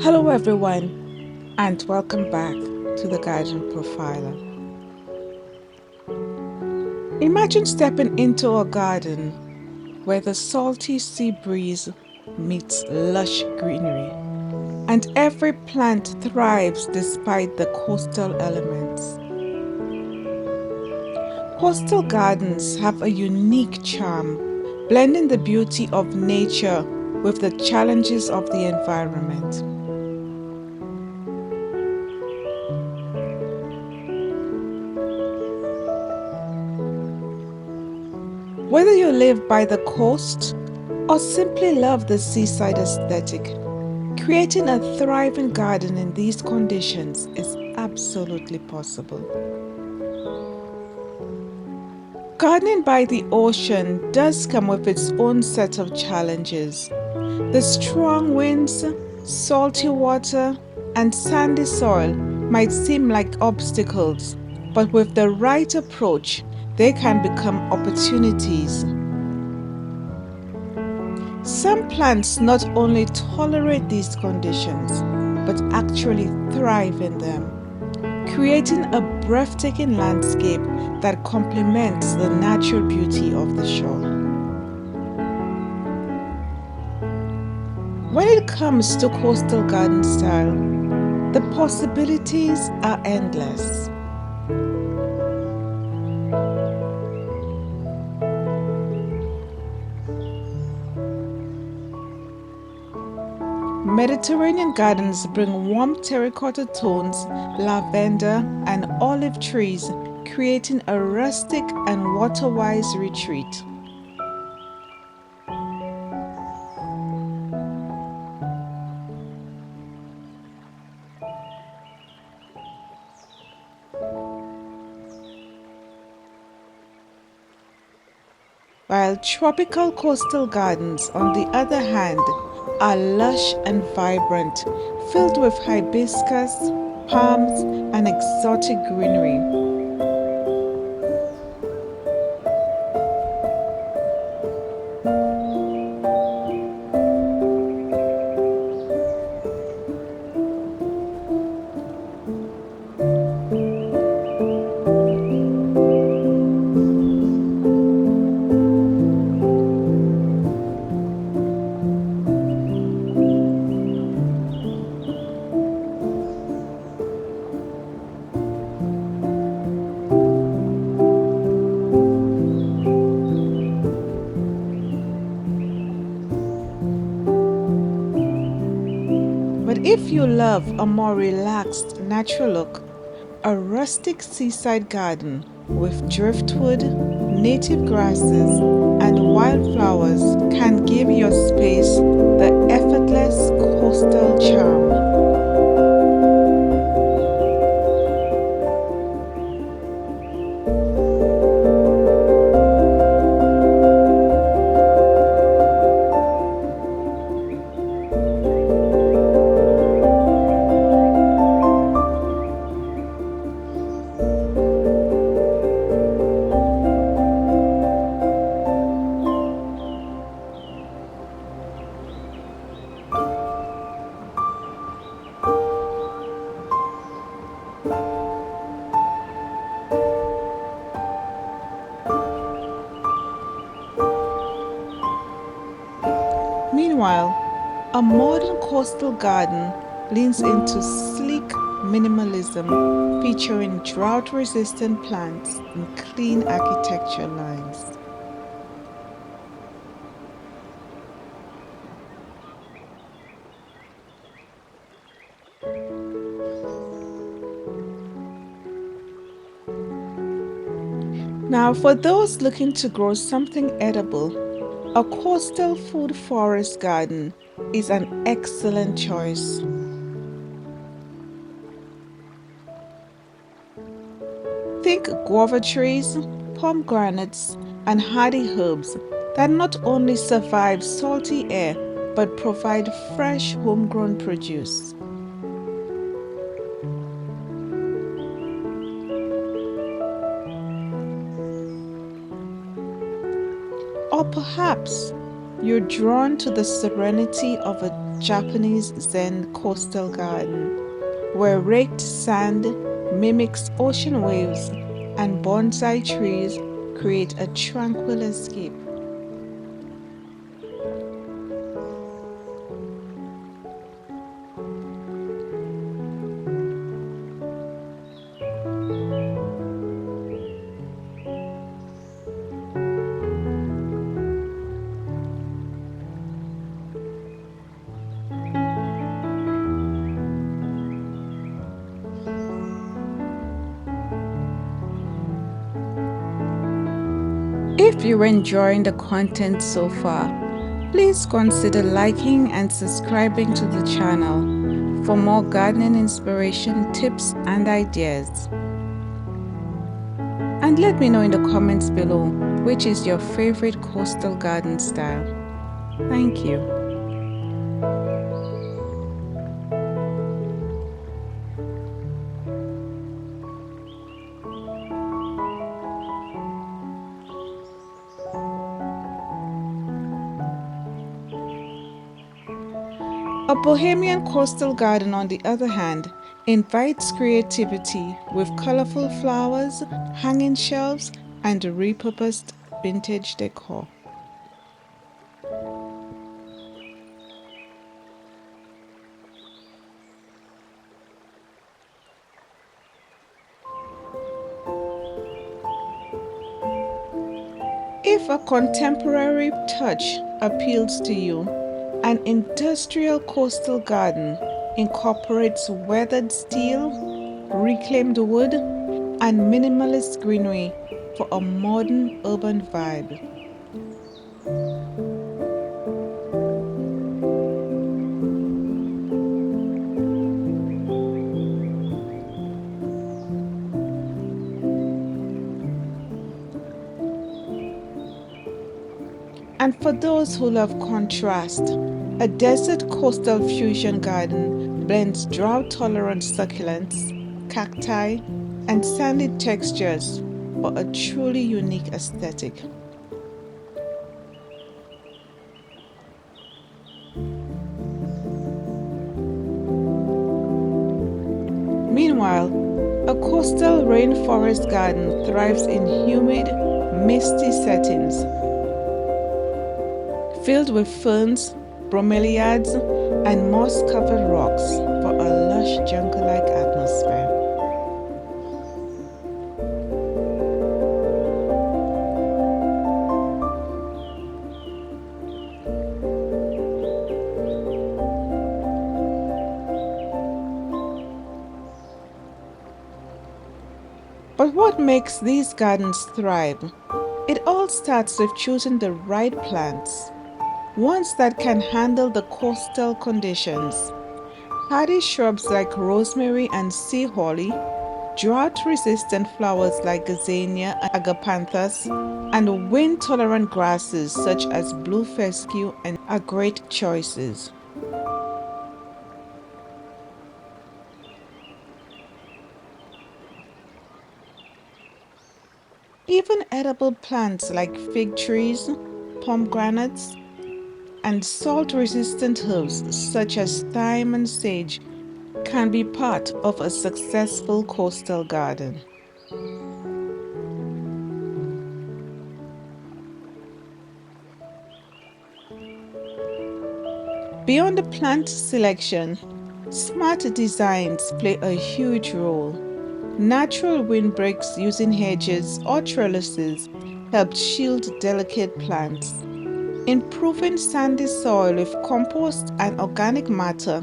Hello everyone and welcome back to the Garden Profiler. Imagine stepping into a garden where the salty sea breeze meets lush greenery and every plant thrives despite the coastal elements. Coastal gardens have a unique charm, blending the beauty of nature with the challenges of the environment. Whether you live by the coast or simply love the seaside aesthetic, creating a thriving garden in these conditions is absolutely possible. Gardening by the ocean does come with its own set of challenges. The strong winds, salty water, and sandy soil might seem like obstacles, but with the right approach, they can become opportunities. Some plants not only tolerate these conditions, but actually thrive in them, creating a breathtaking landscape that complements the natural beauty of the shore. When it comes to coastal garden style, the possibilities are endless. Mediterranean gardens bring warm terracotta tones, lavender, and olive trees, creating a rustic and water-wise retreat. While tropical coastal gardens, on the other hand, are lush and vibrant, filled with hibiscus, palms, and exotic greenery. But if you love a more relaxed, natural look, a rustic seaside garden with driftwood, native grasses, and wildflowers can give your space the effortless coastal charm. Meanwhile, a modern coastal garden leans into sleek minimalism, featuring drought-resistant plants and clean architecture lines. Now, for those looking to grow something edible, a coastal food forest garden is an excellent choice. Think guava trees, pomegranates, and hardy herbs that not only survive salty air but provide fresh homegrown produce. Or perhaps you're drawn to the serenity of a Japanese Zen Coastal Garden, where raked sand mimics ocean waves and bonsai trees create a tranquil escape. If you're enjoying the content so far, please consider liking and subscribing to the channel for more gardening inspiration, tips, and ideas. And let me know in the comments below which is your favorite coastal garden style. Thank you. A Bohemian coastal garden, on the other hand, invites creativity with colorful flowers, hanging shelves, and repurposed vintage decor. If a contemporary touch appeals to you, an industrial coastal garden incorporates weathered steel, reclaimed wood, and minimalist greenery for a modern urban vibe. And for those who love contrast, a desert coastal fusion garden blends drought-tolerant succulents, cacti, and sandy textures for a truly unique aesthetic. Meanwhile, a coastal rainforest garden thrives in humid, misty settings filled with ferns, bromeliads, and moss-covered rocks for a lush jungle-like atmosphere. But what makes these gardens thrive? It all starts with choosing the right plants, ones that can handle the coastal conditions. Hardy shrubs like rosemary and sea holly, drought-resistant flowers like gazania and agapanthus, and wind-tolerant grasses such as blue fescue are great choices. Even edible plants like fig trees, pomegranates, and salt-resistant herbs such as thyme and sage can be part of a successful coastal garden. Beyond the plant selection, smart designs play a huge role. Natural windbreaks using hedges or trellises help shield delicate plants. Improving sandy soil with compost and organic matter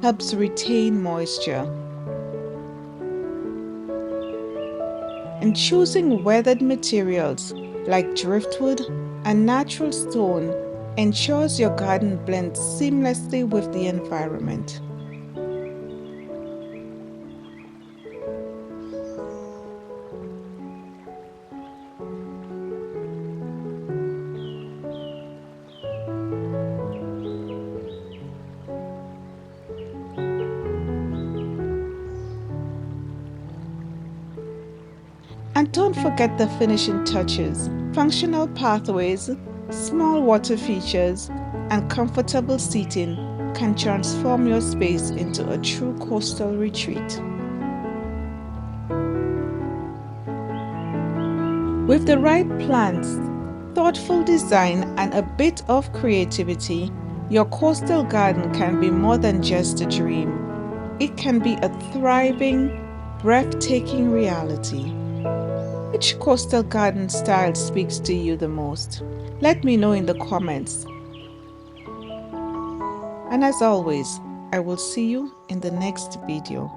helps retain moisture. And choosing weathered materials like driftwood and natural stone ensures your garden blends seamlessly with the environment. And don't forget the finishing touches. Functional pathways, small water features, and comfortable seating can transform your space into a true coastal retreat. With the right plants, thoughtful design, and a bit of creativity, your coastal garden can be more than just a dream. It can be a thriving, breathtaking reality. Which coastal garden style speaks to you the most? Let me know in the comments. And as always, I will see you in the next video.